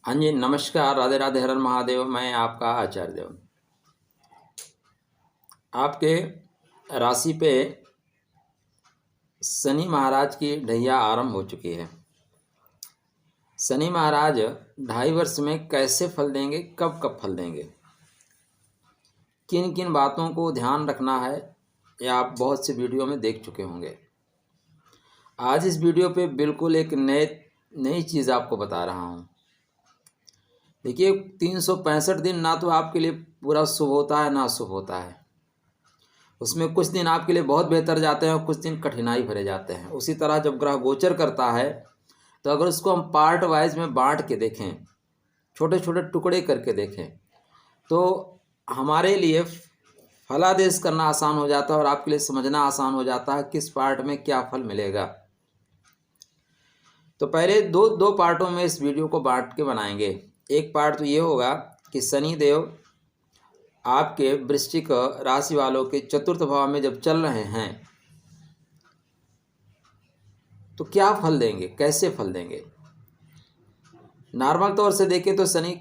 हाँ जी, नमस्कार, राधे राधे, हर हर महादेव। मैं आपका आचार्य देव। आपके राशि पे शनि महाराज की ढैया आरंभ हो चुकी है। शनि महाराज 2.5 वर्ष में कैसे फल देंगे, कब कब फल देंगे, किन किन बातों को ध्यान रखना है, यह आप बहुत से वीडियो में देख चुके होंगे। आज इस वीडियो पे बिल्कुल एक नई चीज़ आपको बता रहा हूँ। देखिए, 365 दिन ना तो आपके लिए पूरा शुभ होता है ना शुभ होता है। उसमें कुछ दिन आपके लिए बहुत बेहतर जाते हैं और कुछ दिन कठिनाई भरे जाते हैं। उसी तरह जब ग्रह गोचर करता है तो अगर उसको हम पार्ट वाइज में बांट के देखें, छोटे छोटे टुकड़े करके देखें, तो हमारे लिए फलादेश करना आसान हो जाता है और आपके लिए समझना आसान हो जाता है किस पार्ट में क्या फल मिलेगा। तो पहले दो पार्टों में इस वीडियो को बांट के बनाएंगे। एक पार्ट तो ये होगा कि शनि देव आपके वृश्चिक राशि वालों के चतुर्थ भाव में जब चल रहे हैं तो क्या फल देंगे, कैसे फल देंगे। नॉर्मल तौर से देखें तो शनि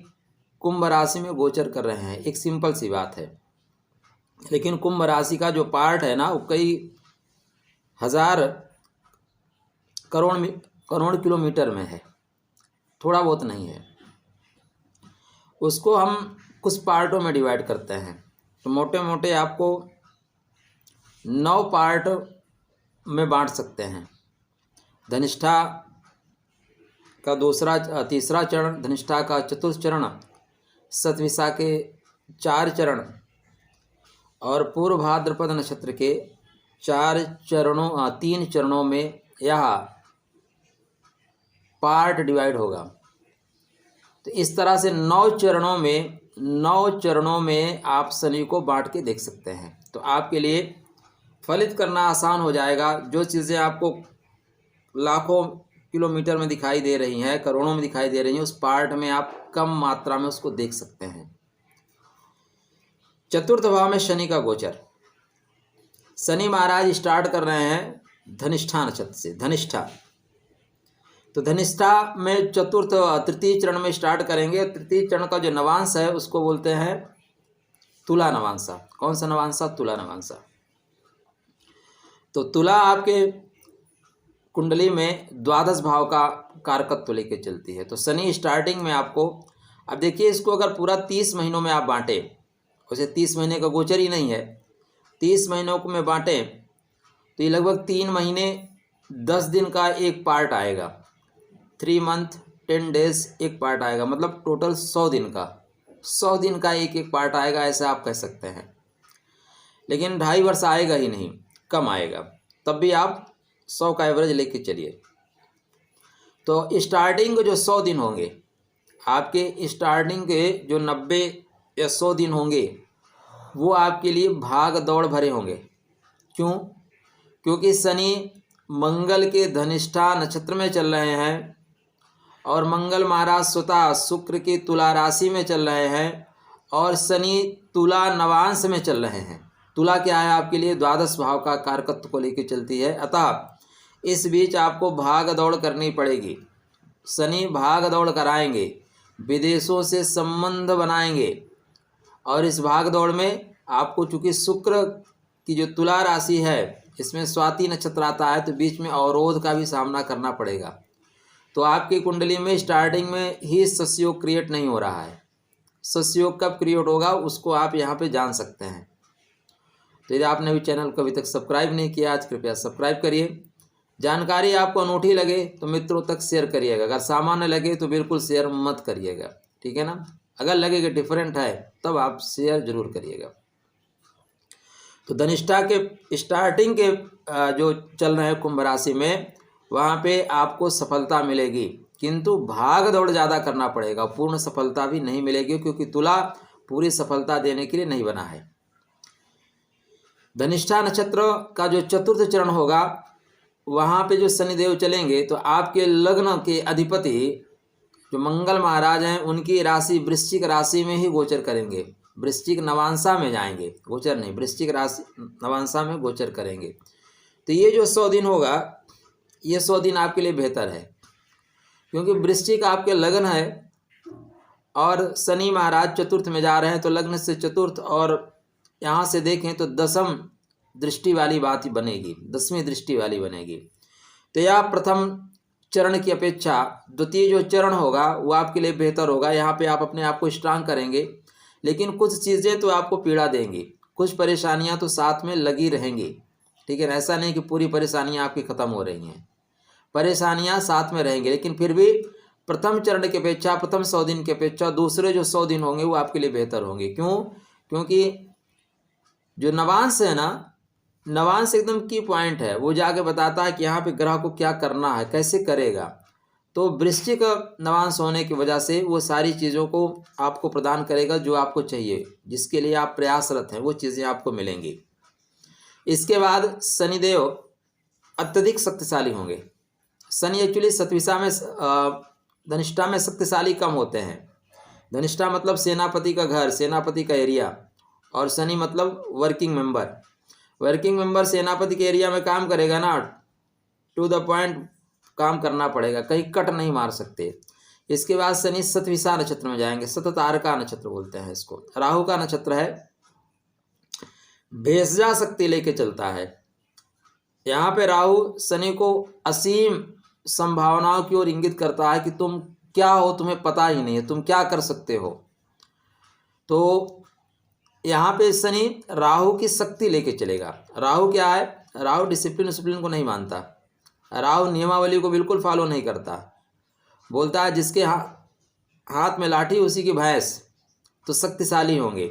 कुंभ राशि में गोचर कर रहे हैं, एक सिंपल सी बात है। लेकिन कुंभ राशि का जो पार्ट है ना, वो कई हजार करोड़ किलोमीटर में है, थोड़ा बहुत नहीं है। उसको हम कुछ पार्टों में डिवाइड करते हैं। तो मोटे मोटे आपको 9 पार्ट में बांट सकते हैं। धनिष्ठा का तीसरा चरण, धनिष्ठा का चतुर्थ चरण, शतभिषा के 4 चरण और पूर्व भाद्रपद नक्षत्र के 3 चरणों में यह पार्ट डिवाइड होगा। तो इस तरह से 9 चरणों में आप शनि को बांट के देख सकते हैं। तो आपके लिए फलित करना आसान हो जाएगा। जो चीज़ें आपको लाखों किलोमीटर में दिखाई दे रही हैं, करोड़ों में दिखाई दे रही हैं, उस पार्ट में आप कम मात्रा में उसको देख सकते हैं। चतुर्थ भाव में शनि का गोचर। शनि महाराज स्टार्ट कर रहे हैं धनिष्ठा नक्षत्र से। धनिष्ठा तो धनिष्ठा में तृतीय चरण में स्टार्ट करेंगे। तृतीय चरण का जो नवांश है उसको बोलते हैं तुला नवांशा। कौन सा नवांशा? तुला नवांशा। तो तुला आपके कुंडली में 12 भाव का कारकत्व लेके चलती है। तो शनि स्टार्टिंग में आपको, अब देखिए, इसको अगर पूरा 30 महीनों में आप बांटे, वैसे 30 महीने का गोचर ही नहीं है, 30 महीनों को में बांटे तो ये लगभग 3 महीने 10 दिन का एक पार्ट आएगा। 3 मंथ 10 डेज एक पार्ट आएगा, मतलब टोटल 100 दिन का, 100 दिन का एक पार्ट आएगा, ऐसा आप कह सकते हैं। लेकिन 2.5 वर्ष आएगा ही नहीं, कम आएगा, तब भी आप 100 का एवरेज लेके चलिए। तो स्टार्टिंग के जो 100 दिन होंगे, आपके स्टार्टिंग के जो 90 या 100 दिन होंगे, वो आपके लिए भाग दौड़ भरे होंगे। क्यों? क्योंकि शनि मंगल के धनिष्ठा नक्षत्र में चल रहे हैं और मंगल महाराज स्वतः शुक्र की तुला राशि में चल रहे हैं और शनि तुला नवांश में चल रहे हैं। तुला क्या है? आपके लिए 12 भाव का कारकत्व को लेकर चलती है। अतः इस बीच आपको भाग दौड़ करनी पड़ेगी। शनि भाग दौड़ कराएंगे, विदेशों से संबंध बनाएंगे और इस भाग दौड़ में आपको, चूँकि शुक्र की जो तुला राशि है इसमें स्वाति नक्षत्र आता है, तो बीच में अवरोध का भी सामना करना पड़ेगा। तो आपकी कुंडली में स्टार्टिंग में ही सस्योग क्रिएट नहीं हो रहा है। सस्योग कब क्रिएट होगा उसको आप यहाँ पे जान सकते हैं। तो यदि आपने भी चैनल को अभी तक सब्सक्राइब नहीं किया, आज कृपया सब्सक्राइब करिए। जानकारी आपको अनूठी लगे तो मित्रों तक शेयर करिएगा, अगर सामान्य लगे तो बिल्कुल शेयर मत करिएगा, ठीक है ना। अगर लगे कि डिफरेंट है तब आप शेयर जरूर करिएगा। तो धनिष्ठा के स्टार्टिंग के जो चल रहे हैं कुंभ राशि में, वहाँ पे आपको सफलता मिलेगी, किंतु भाग दौड़ ज़्यादा करना पड़ेगा। पूर्ण सफलता भी नहीं मिलेगी, क्योंकि तुला पूरी सफलता देने के लिए नहीं बना है। धनिष्ठा नक्षत्र का जो चतुर्थ चरण होगा, वहाँ पे जो शनिदेव चलेंगे तो आपके लग्न के अधिपति जो मंगल महाराज हैं, उनकी राशि वृश्चिक राशि में ही गोचर करेंगे। वृश्चिक नवांशा में जाएंगे, गोचर नहीं, वृश्चिक राशि नवांशा में गोचर करेंगे। तो ये जो 100 दिन होगा, ये 100 दिन आपके लिए बेहतर है, क्योंकि वृश्चिक आपके लगन है और शनि महाराज चतुर्थ में जा रहे हैं, तो लग्न से चतुर्थ और यहाँ से देखें तो दसम दृष्टि वाली बात ही बनेगी, 10वीं दृष्टि वाली बनेगी। तो यह प्रथम चरण की अपेक्षा द्वितीय जो चरण होगा वो आपके लिए बेहतर होगा। यहाँ पे आप अपने आप को स्ट्रांग करेंगे, लेकिन कुछ चीज़ें तो आपको पीड़ा देंगी, कुछ परेशानियाँ तो साथ में लगी रहेंगी, ठीक है। ऐसा नहीं कि पूरी परेशानियाँ आपकी ख़त्म हो रही हैं, परेशानियाँ साथ में रहेंगी, लेकिन फिर भी प्रथम चरण की अपेक्षा, प्रथम 100 दिन की अपेक्षा दूसरे जो 100 दिन होंगे वो आपके लिए बेहतर होंगे। क्यों? क्योंकि जो नवांश है ना, नवांश एकदम की पॉइंट है, वो जाके बताता है कि यहाँ पे ग्रह को क्या करना है, कैसे करेगा। तो वृश्चिक नवांश होने की वजह से वो सारी चीज़ों को आपको प्रदान करेगा जो आपको चाहिए, जिसके लिए आप प्रयासरत हैं, वो चीज़ें आपको मिलेंगी। इसके बाद शनिदेव अत्यधिक शक्तिशाली होंगे। शनि एक्चुअली सतविसा में धनिष्ठा में शक्तिशाली कम होते हैं। धनिष्ठा मतलब सेनापति का घर, सेनापति का एरिया, और शनि मतलब वर्किंग मेंबर। वर्किंग मेंबर सेनापति के एरिया में काम करेगा ना, टू द पॉइंट काम करना पड़ेगा, कहीं कट नहीं मार सकते। इसके बाद शनि सतविसा नक्षत्र में जाएंगे, सततारका नक्षत्र बोलते हैं इसको। राहु का नक्षत्र है, भेषजा शक्ति लेके चलता है। यहाँ पे राहु शनि को असीम संभावनाओं की ओर इंगित करता है कि तुम क्या हो, तुम्हें पता ही नहीं है, तुम क्या कर सकते हो। तो यहाँ पे शनि राहु की शक्ति लेके चलेगा। राहु क्या है? राहु डिसिप्लिन को नहीं मानता, राहु नियमावली को बिल्कुल फॉलो नहीं करता। बोलता है जिसके हाथ में लाठी उसी की भैंस, तो शक्तिशाली होंगे।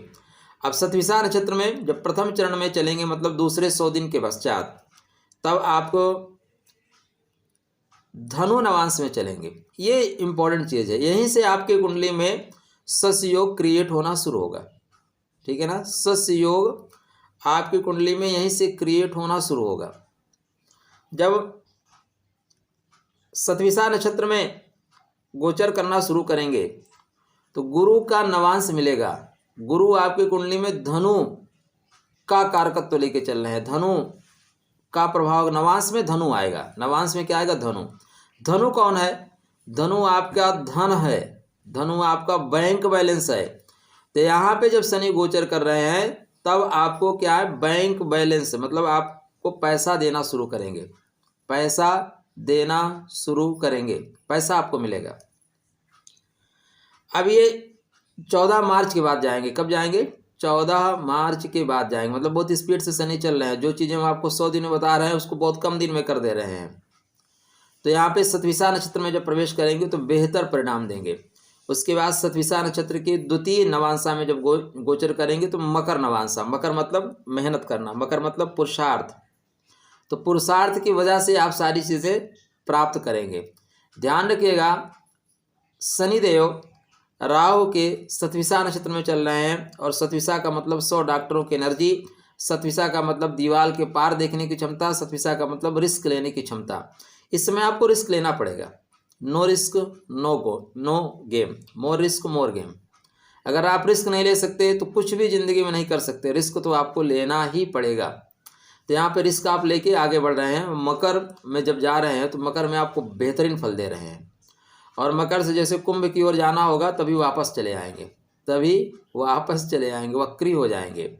अब सतविसा नक्षत्र में जब प्रथम चरण में चलेंगे, मतलब दूसरे 100 दिन के पश्चात, तब आपको धनु नवांश में चलेंगे। ये इंपॉर्टेंट चीज़ है, यहीं से आपके कुंडली में सस्य योग क्रिएट होना शुरू होगा, ठीक है ना। सस्य योग आपकी कुंडली में यहीं से क्रिएट होना शुरू होगा। जब सतविसा नक्षत्र में गोचर करना शुरू करेंगे तो गुरु का नवांश मिलेगा। गुरु आपकी कुंडली में धनु का कारकत्व लेके चल रहे हैं, धनु का प्रभाव। नवांश में धनु आएगा, नवांश में क्या आएगा? धनु। धनु कौन है? धनु आपका धन है, धनु आपका बैंक बैलेंस है। तो यहाँ पे जब शनि गोचर कर रहे हैं तब आपको क्या है? बैंक बैलेंस, मतलब आपको पैसा देना शुरू करेंगे, पैसा देना शुरू करेंगे, पैसा आपको मिलेगा। अब ये 14 मार्च के बाद जाएंगे। कब जाएंगे? 14 मार्च के बाद जाएंगे। मतलब बहुत स्पीड से शनि चल रहे हैं, जो चीज़ें हम आपको 100 दिन में बता रहे हैं उसको बहुत कम दिन में कर दे रहे हैं। तो यहाँ पे सतविसा नक्षत्र में जब प्रवेश करेंगे तो बेहतर परिणाम देंगे। उसके बाद सतविसा नक्षत्र की द्वितीय नवांशा में जब गोचर करेंगे तो मकर नवांशा, मकर मतलब मेहनत करना, मकर मतलब पुरुषार्थ। तो पुरुषार्थ की वजह से आप सारी चीज़ें प्राप्त करेंगे। ध्यान रखिएगा, शनिदेव राहु के सतविसा नक्षत्र में चल रहे हैं, और सतविसा का मतलब 100 डॉक्टरों की एनर्जी, सतविसा का मतलब दीवार के पार देखने की क्षमता, सतविसा का मतलब रिस्क लेने की क्षमता। इस समय आपको रिस्क लेना पड़ेगा। No risk no game, more risk more game. अगर आप रिस्क नहीं ले सकते तो कुछ भी ज़िंदगी में नहीं कर सकते, रिस्क तो आपको लेना ही पड़ेगा। तो यहाँ पे रिस्क आप लेके आगे बढ़ रहे हैं। मकर में जब जा रहे हैं तो मकर में आपको बेहतरीन फल दे रहे हैं, और मकर से जैसे कुंभ की ओर जाना होगा तभी वापस चले आएंगे, वक्री हो जाएंगे।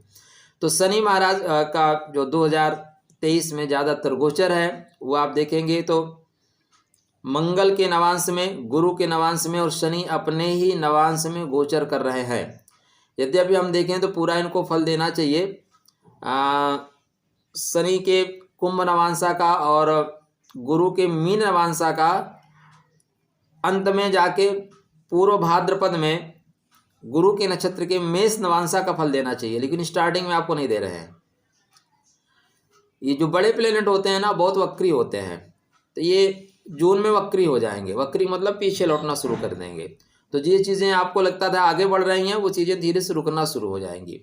तो शनि महाराज का जो 2023 में ज़्यादातर गोचर है वो आप देखेंगे तो मंगल के नवांश में, गुरु के नवांश में, और शनि अपने ही नवांश में गोचर कर रहे हैं। यद्यपि हम देखें तो पूरा इनको फल देना चाहिए। शनि के कुंभ नवांशा का और गुरु के मीन नवांशा का अंत में जाके पूर्व भाद्रपद में गुरु के नक्षत्र के मेष नवांशा का फल देना चाहिए, लेकिन स्टार्टिंग में आपको नहीं दे रहे हैं। ये जो बड़े प्लेनेट होते हैं ना, बहुत वक्री होते हैं, तो ये जून में वक्री हो जाएंगे। वक्री मतलब पीछे लौटना शुरू कर देंगे। तो ये चीज़ें आपको लगता था आगे बढ़ रही हैं, वो चीज़ें धीरे से रुकना शुरू हो जाएंगी।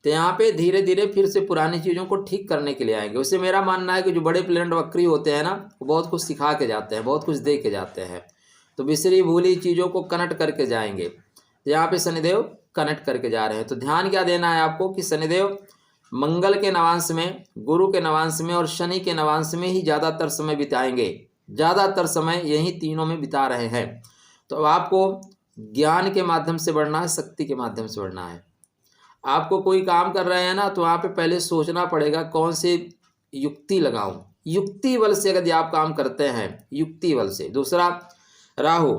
तो यहाँ पे धीरे धीरे फिर से पुरानी चीज़ों को ठीक करने के लिए आएंगे। उससे मेरा मानना है कि जो बड़े प्लेनेट वक्री होते हैं ना, वो बहुत कुछ सिखा के जाते हैं, बहुत कुछ दे के जाते हैं। तो बिसरी भूली चीज़ों को कनेक्ट करके जाएंगे। तो यहाँ पे शनिदेव कनेक्ट करके जा रहे हैं। तो ध्यान क्या देना है आपको कि शनिदेव मंगल के नवांश में, गुरु के नवांश में और शनि के नवांश में ही ज़्यादातर समय बिताएंगे, ज़्यादातर समय यही तीनों में बिता रहे हैं। तो अब आपको ज्ञान के माध्यम से बढ़ना है, शक्ति के माध्यम से बढ़ना है। आपको कोई काम कर रहे हैं ना, तो वहाँ पे पहले सोचना पड़ेगा कौन सी युक्ति लगाऊं। युक्ति बल से यदि आप काम करते हैं, युक्ति बल से। दूसरा, राहु।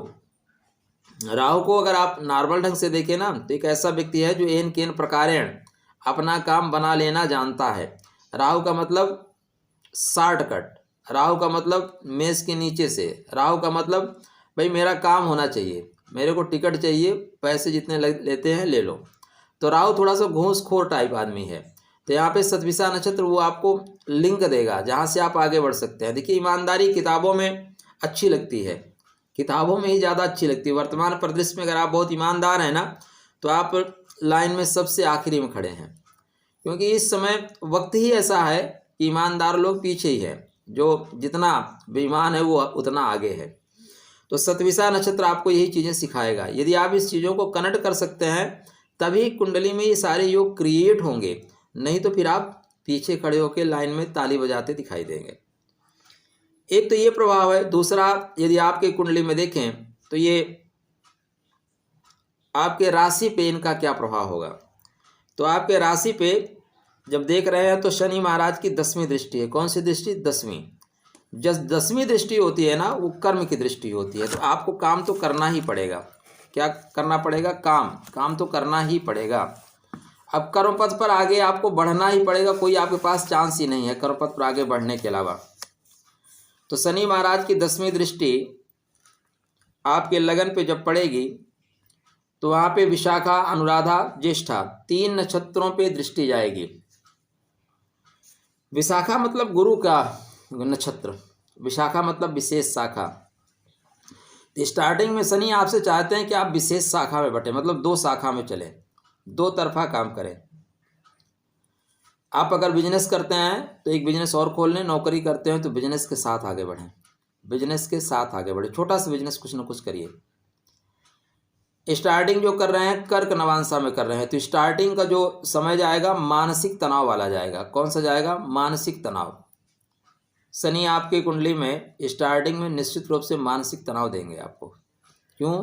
राहु को अगर आप नॉर्मल ढंग से देखें ना, तो एक ऐसा व्यक्ति है जो एन केन प्रकारेण अपना काम बना लेना जानता है। राहु का मतलब शॉर्टकट, राहु का मतलब मेज के नीचे से, राहु का मतलब भाई मेरा काम होना चाहिए, मेरे को टिकट चाहिए, पैसे जितने लेते हैं ले लो। तो राहु थोड़ा सा घूसखोर टाइप आदमी है। तो यहाँ पे शतभिषा नक्षत्र वो आपको लिंक देगा जहाँ से आप आगे बढ़ सकते हैं। देखिए, ईमानदारी किताबों में अच्छी लगती है, किताबों में ही ज़्यादा अच्छी लगती है। वर्तमान परिदृश्य में अगर आप बहुत ईमानदार हैं ना, तो आप लाइन में सबसे आखिरी में खड़े हैं, क्योंकि इस समय वक्त ही ऐसा है कि ईमानदार लोग पीछे ही है, जो जितना बेईमान है वो उतना आगे है। तो शतभिषा नक्षत्र आपको यही चीज़ें सिखाएगा। यदि आप इस चीज़ों को कनेक्ट कर सकते हैं, तभी कुंडली में ये सारे योग क्रिएट होंगे, नहीं तो फिर आप पीछे खड़े होकर लाइन में ताली बजाते दिखाई देंगे। एक तो ये प्रभाव है। दूसरा, यदि आपके कुंडली में देखें तो ये आपके राशि पे इनका क्या प्रभाव होगा। तो आपके राशि पे जब देख रहे हैं तो शनि महाराज की 10वीं दृष्टि है। कौन सी दृष्टि? 10वीं। जब 10वीं दृष्टि होती है ना, वो कर्म की दृष्टि होती है। तो आपको काम तो करना ही पड़ेगा। क्या करना पड़ेगा? काम तो करना ही पड़ेगा। अब कर्मपथ पर आगे आपको बढ़ना ही पड़ेगा, कोई आपके पास चांस ही नहीं है कर्मपथ पर आगे बढ़ने के अलावा। तो शनि महाराज की 10वीं दृष्टि आपके लगन पे जब पड़ेगी, तो वहाँ पे विशाखा, अनुराधा, ज्येष्ठा 3 नक्षत्रों पे दृष्टि जाएगी। विशाखा मतलब गुरु का नक्षत्र, विशाखा मतलब विशेष शाखा। तो स्टार्टिंग में शनि आपसे चाहते हैं कि आप विशेष शाखा में बटे, मतलब 2 शाखा में चले, 2 तरफा काम करें। आप अगर बिजनेस करते हैं तो एक बिजनेस और खोल लें, नौकरी करते हैं तो बिजनेस के साथ आगे बढ़ें, बिजनेस के साथ आगे बढ़े। छोटा सा बिजनेस कुछ ना कुछ करिए। स्टार्टिंग जो कर रहे हैं कर्क नवांशा में कर रहे हैं, तो स्टार्टिंग का जो समय जाएगा मानसिक तनाव वाला जाएगा। कौन सा जाएगा? मानसिक तनाव। शनि आपकी कुंडली में स्टार्टिंग में निश्चित रूप से मानसिक तनाव देंगे आपको। क्यों?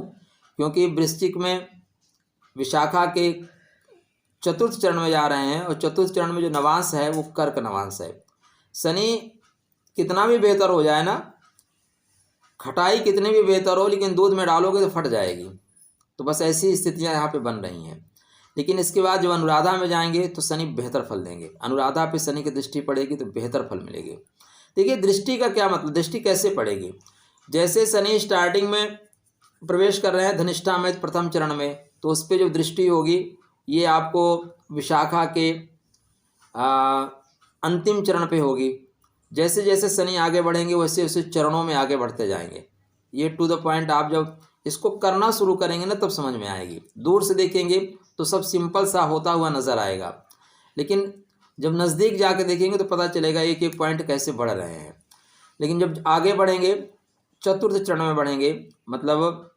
क्योंकि वृश्चिक में विशाखा के 4th चरण में जा रहे हैं, और 4th चरण में जो नवांश है वो कर्क नवांश है। शनि कितना भी बेहतर हो जाए ना, खटाई कितनी भी बेहतर हो, लेकिन दूध में डालोगे तो फट जाएगी। तो बस ऐसी स्थितियां यहाँ पे बन रही हैं। लेकिन इसके बाद जब अनुराधा में जाएंगे तो शनि बेहतर फल देंगे। अनुराधा पे शनि की दृष्टि पड़ेगी तो बेहतर फल मिलेगी। देखिए, दृष्टि का क्या मतलब, दृष्टि कैसे पड़ेगी? जैसे शनि स्टार्टिंग में प्रवेश कर रहे हैं धनिष्ठा में प्रथम चरण में, तो उस पर जो दृष्टि होगी ये आपको विशाखा के अंतिम चरण पे होगी। जैसे जैसे शनि आगे बढ़ेंगे वैसे वैसे चरणों में आगे बढ़ते जाएंगे। ये टू द पॉइंट आप जब इसको करना शुरू करेंगे ना, तब समझ में आएगी। दूर से देखेंगे तो सब सिंपल सा होता हुआ नज़र आएगा, लेकिन जब नज़दीक जाके देखेंगे तो पता चलेगा एक एक पॉइंट कैसे बढ़ रहे हैं। लेकिन जब आगे बढ़ेंगे, 4th चरण में बढ़ेंगे, मतलब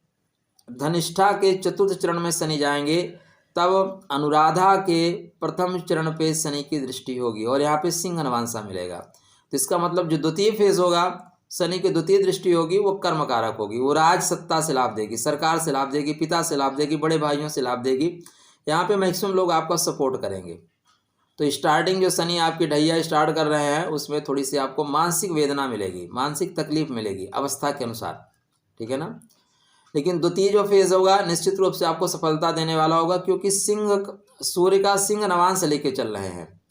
धनिष्ठा के 4th चरण में शनि जाएंगे, तब अनुराधा के प्रथम चरण पे शनि की दृष्टि होगी, और यहाँ पे सिंह नवांशा मिलेगा। तो इसका मतलब जो द्वितीय फेज होगा, शनि की द्वितीय दृष्टि होगी, वो कर्म कारक होगी। वो राज सत्ता से लाभ देगी, सरकार से लाभ देगी, पिता से लाभ देगी, बड़े भाइयों से लाभ देगी। यहाँ पे मैक्सिमम लोग आपका सपोर्ट करेंगे। तो स्टार्टिंग जो शनि आपकी ढैया स्टार्ट कर रहे हैं, उसमें थोड़ी सी आपको मानसिक वेदना मिलेगी, मानसिक तकलीफ मिलेगी अवस्था के अनुसार, ठीक है ना। लेकिन द्वितीय जो फेज होगा निश्चित रूप से आपको सफलता देने वाला होगा, क्योंकि सिंह, सूर्य का सिंह नवांश लेके चल रहे हैं।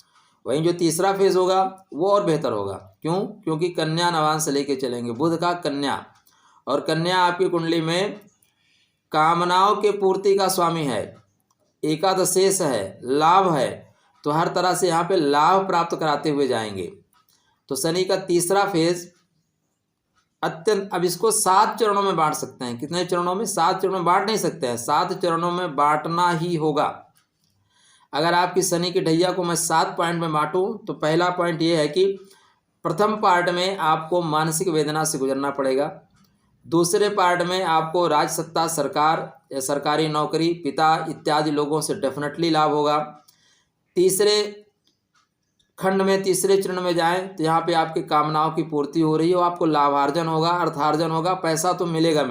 वहीं जो तीसरा फेज होगा वो और बेहतर होगा। क्यों? क्योंकि कन्या नवांश लेके चलेंगे, बुध का कन्या, और कन्या आपकी कुंडली में कामनाओं के पूर्ति का स्वामी है, एकादशेष है, लाभ है। तो हर तरह से यहाँ पे लाभ प्राप्त कराते हुए जाएंगे। तो शनि का तीसरा फेज अत्यंत, अब इसको 7 चरणों में बांट सकते हैं। कितने चरणों में? 7 चरणों में बांट नहीं सकते हैं, 7 चरणों में बांटना ही होगा। अगर आपकी शनि की ढैया को मैं 7 पॉइंट में बांटूं, तो पहला पॉइंट ये है कि प्रथम पार्ट में आपको मानसिक वेदना से गुजरना पड़ेगा। दूसरे पार्ट में आपको राज सत्ता, सरकार या सरकारी नौकरी, पिता इत्यादि लोगों से डेफिनेटली लाभ होगा। तीसरे खंड में, तीसरे चरण में जाएं तो यहाँ पे आपकी कामनाओं की पूर्ति हो रही है, आपको लाभार्जन होगा, अर्थार्जन होगा, पैसा तो मिलेगा।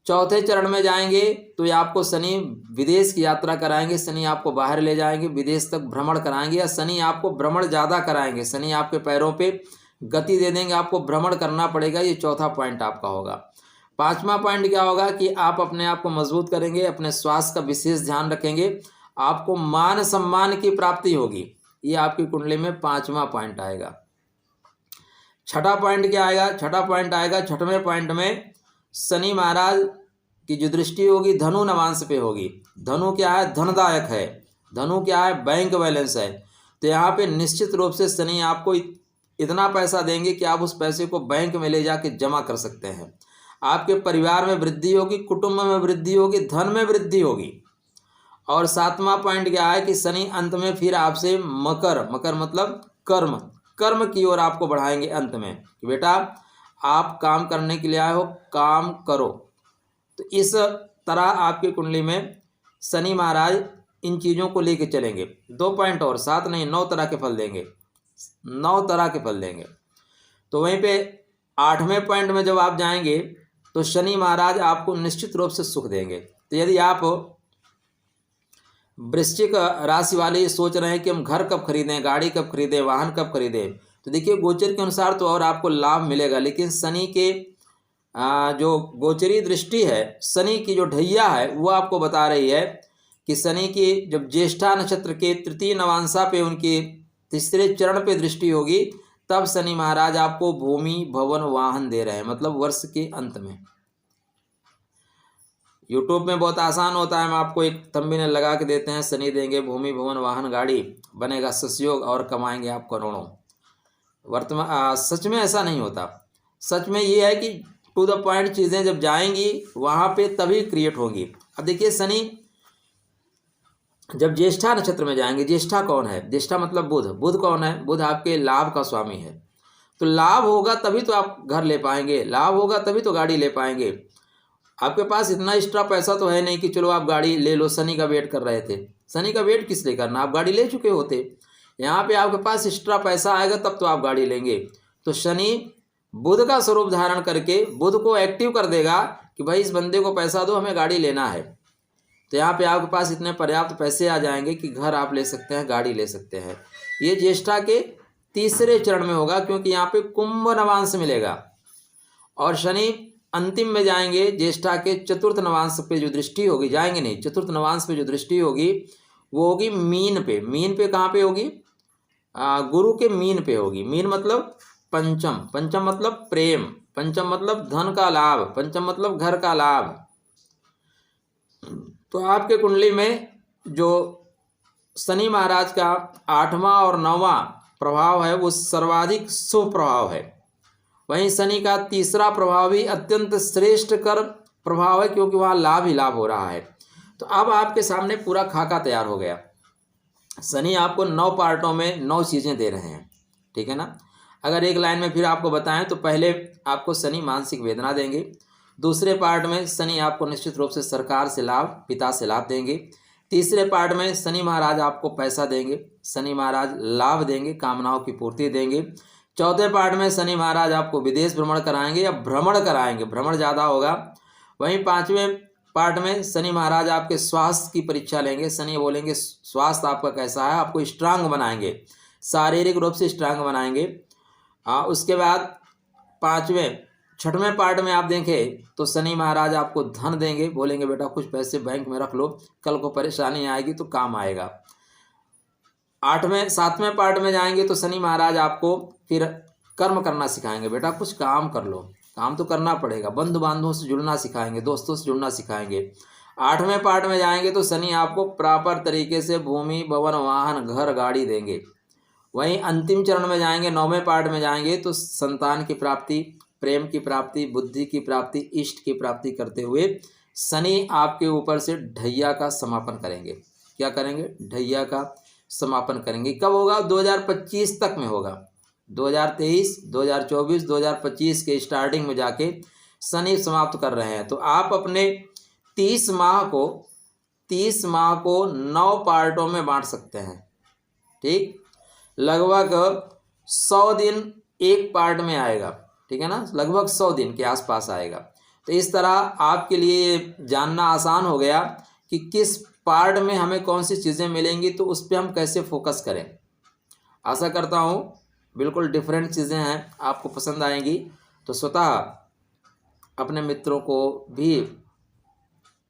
चौथे चरण में जाएंगे तो ये आपको शनि विदेश की यात्रा कराएंगे, शनि आपको बाहर ले जाएंगे, विदेश तक भ्रमण कराएंगे, या शनि आपको भ्रमण ज़्यादा कराएंगे, शनि आपके पैरों पे गति दे देंगे, आपको भ्रमण करना पड़ेगा। ये चौथा पॉइंट आपका होगा। पांचवा पॉइंट क्या होगा कि आप अपने आप को मजबूत करेंगे, अपने स्वास्थ्य का विशेष ध्यान रखेंगे, आपको मान सम्मान की प्राप्ति होगी। ये आपकी कुंडली में पांचवा पॉइंट आएगा। छठा पॉइंट क्या आएगा? छठा पॉइंट आएगा, छठवें पॉइंट में शनि महाराज की जो दृष्टि होगी धनु नवांश पे होगी। धनु क्या है? धनदायक है। धनु क्या है? बैंक बैलेंस है। तो यहाँ पे निश्चित रूप से शनि आपको इतना पैसा देंगे कि आप उस पैसे को बैंक में ले जाके जमा कर सकते हैं। आपके परिवार में वृद्धि होगी, कुटुंब में वृद्धि होगी, धन में वृद्धि होगी। और सातवां पॉइंट क्या है कि शनि अंत में फिर आपसे मकर, मकर मतलब कर्म, कर्म की ओर आपको बढ़ाएंगे अंत में कि बेटा आप काम करने के लिए आए हो, काम करो। तो इस तरह आपकी कुंडली में शनि महाराज इन चीज़ों को लेके चलेंगे। 2 पॉइंट और, 7 नहीं 9 तरह के फल देंगे, 9 तरह के फल देंगे। तो वहीं पे 8वें पॉइंट में जब आप जाएंगे तो शनि महाराज आपको निश्चित रूप से सुख देंगे। तो यदि आप वृश्चिक राशि वाले सोच रहे हैं कि हम घर कब खरीदें, गाड़ी कब खरीदें, वाहन कब खरीदें, तो देखिए गोचर के अनुसार तो और आपको लाभ मिलेगा, लेकिन शनि के जो गोचरी दृष्टि है, शनि की जो ढैया है वो आपको बता रही है कि शनि की जब ज्येष्ठा नक्षत्र के तृतीय नवांशा पे उनकी तीसरे चरण पे दृष्टि होगी, तब शनि महाराज आपको भूमि भवन वाहन दे रहे हैं, मतलब वर्ष के अंत में। यूट्यूब में बहुत आसान होता है, हम आपको एक थंबनेल लगा के देते हैं, शनि देंगे भूमि भवन वाहन गाड़ी, बनेगा सस्योग और कमाएंगे आप करोड़ों। वर्तमान सच में ऐसा नहीं होता। सच में ये है कि टू द पॉइंट चीज़ें जब जाएंगी वहाँ पे तभी क्रिएट होंगी। अब देखिए शनि जब ज्येष्ठा नक्षत्र में जाएंगे, ज्येष्ठा कौन है? ज्येष्ठा मतलब बुध। बुध कौन है? बुध आपके लाभ का स्वामी है। तो लाभ होगा तभी तो आप घर ले पाएंगे, लाभ होगा तभी तो गाड़ी ले पाएंगे। आपके पास इतना एक्स्ट्रा पैसा तो है नहीं कि चलो आप गाड़ी ले लो, शनि का वेट कर रहे थे। शनि का वेट किस लिए करना, आप गाड़ी ले चुके होते। यहाँ पे आपके पास एक्स्ट्रा पैसा आएगा तब तो आप गाड़ी लेंगे। तो शनि बुध का स्वरूप धारण करके बुध को एक्टिव कर देगा कि भाई इस बंदे को पैसा दो, हमें गाड़ी लेना है। तो यहाँ पे आपके पास इतने पर्याप्त पैसे आ जाएंगे कि घर आप ले सकते हैं, गाड़ी ले सकते हैं। ये ज्येष्ठा के तीसरे चरण में होगा, क्योंकि यहाँ पे कुंभ नवांश मिलेगा। और शनि अंतिम में जाएंगे, ज्येष्ठा के चतुर्थ नवांश पे जो दृष्टि होगी, जाएंगे नहीं, चतुर्थ नवांश पे जो दृष्टि होगी वो होगी मीन पे। मीन पे कहाँ पे होगी? गुरु के मीन पे होगी। मीन मतलब पंचम, पंचम मतलब प्रेम, पंचम मतलब धन का लाभ, पंचम मतलब घर का लाभ। तो आपके कुंडली में जो शनि महाराज का 8वां और 9वां प्रभाव है वो सर्वाधिक शुभ प्रभाव है। वहीं शनि का तीसरा प्रभाव भी अत्यंत श्रेष्ठ कर प्रभाव है, क्योंकि वहाँ लाभ ही लाभ हो रहा है। तो अब आपके सामने पूरा खाका तैयार हो गया। शनि आपको 9 पार्टों में 9 चीज़ें दे रहे हैं, ठीक है ना। अगर एक लाइन में फिर आपको बताएं तो पहले आपको शनि मानसिक वेदना देंगे। दूसरे पार्ट में शनि आपको निश्चित रूप से सरकार से लाभ, पिता से लाभ देंगे। तीसरे पार्ट में शनि महाराज आपको पैसा देंगे, शनि महाराज लाभ देंगे, कामनाओं की पूर्ति देंगे। चौथे पार्ट में शनि महाराज आपको विदेश भ्रमण कराएंगे या भ्रमण कराएंगे, भ्रमण ज़्यादा होगा। वहीं 5वें पार्ट में शनि महाराज आपके स्वास्थ्य की परीक्षा लेंगे। शनि बोलेंगे स्वास्थ्य आपका कैसा है, आपको स्ट्रांग बनाएंगे, शारीरिक रूप से स्ट्रांग बनाएंगे। उसके बाद 6वें पार्ट में आप देखें तो शनि महाराज आपको धन देंगे, बोलेंगे बेटा कुछ पैसे बैंक में रख लो, कल को परेशानी आएगी तो काम आएगा। 7वें पार्ट में जाएंगे तो शनि महाराज आपको फिर कर्म करना सिखाएंगे, बेटा कुछ काम कर लो, काम तो करना पड़ेगा। बंधु बांधवों से जुड़ना सिखाएंगे, दोस्तों से जुड़ना सिखाएंगे। 8वें पार्ट में जाएंगे तो शनि आपको प्रॉपर तरीके से भूमि भवन वाहन घर गाड़ी देंगे। वहीं अंतिम चरण में जाएंगे, 9वें पार्ट में जाएंगे तो संतान की प्राप्ति, प्रेम की प्राप्ति, बुद्धि की प्राप्ति, इष्ट की प्राप्ति करते हुए शनि आपके ऊपर से ढैया का समापन करेंगे। क्या करेंगे? ढैया का समापन करेंगे। कब होगा? 2025 तक में होगा। 2023, 2024, 2025 के स्टार्टिंग में जाके शनि समाप्त कर रहे हैं। तो आप अपने 30 माह को 9 पार्टों में बांट सकते हैं, ठीक। लगभग 100 दिन एक पार्ट में आएगा, ठीक है ना, लगभग 100 दिन के आसपास आएगा। तो इस तरह आपके लिए ये जानना आसान हो गया कि किस पार्ट में हमें कौन सी चीज़ें मिलेंगी, तो उस पर हम कैसे फोकस करें। आशा करता हूँ बिल्कुल डिफरेंट चीज़ें हैं, आपको पसंद आएंगी। तो स्वतः अपने मित्रों को भी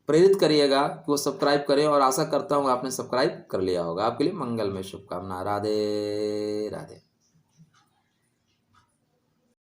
प्रेरित करिएगा कि वो सब्सक्राइब करें, और आशा करता हूँ आपने सब्सक्राइब कर लिया होगा। आपके लिए मंगल में शुभकामना। राधे राधे।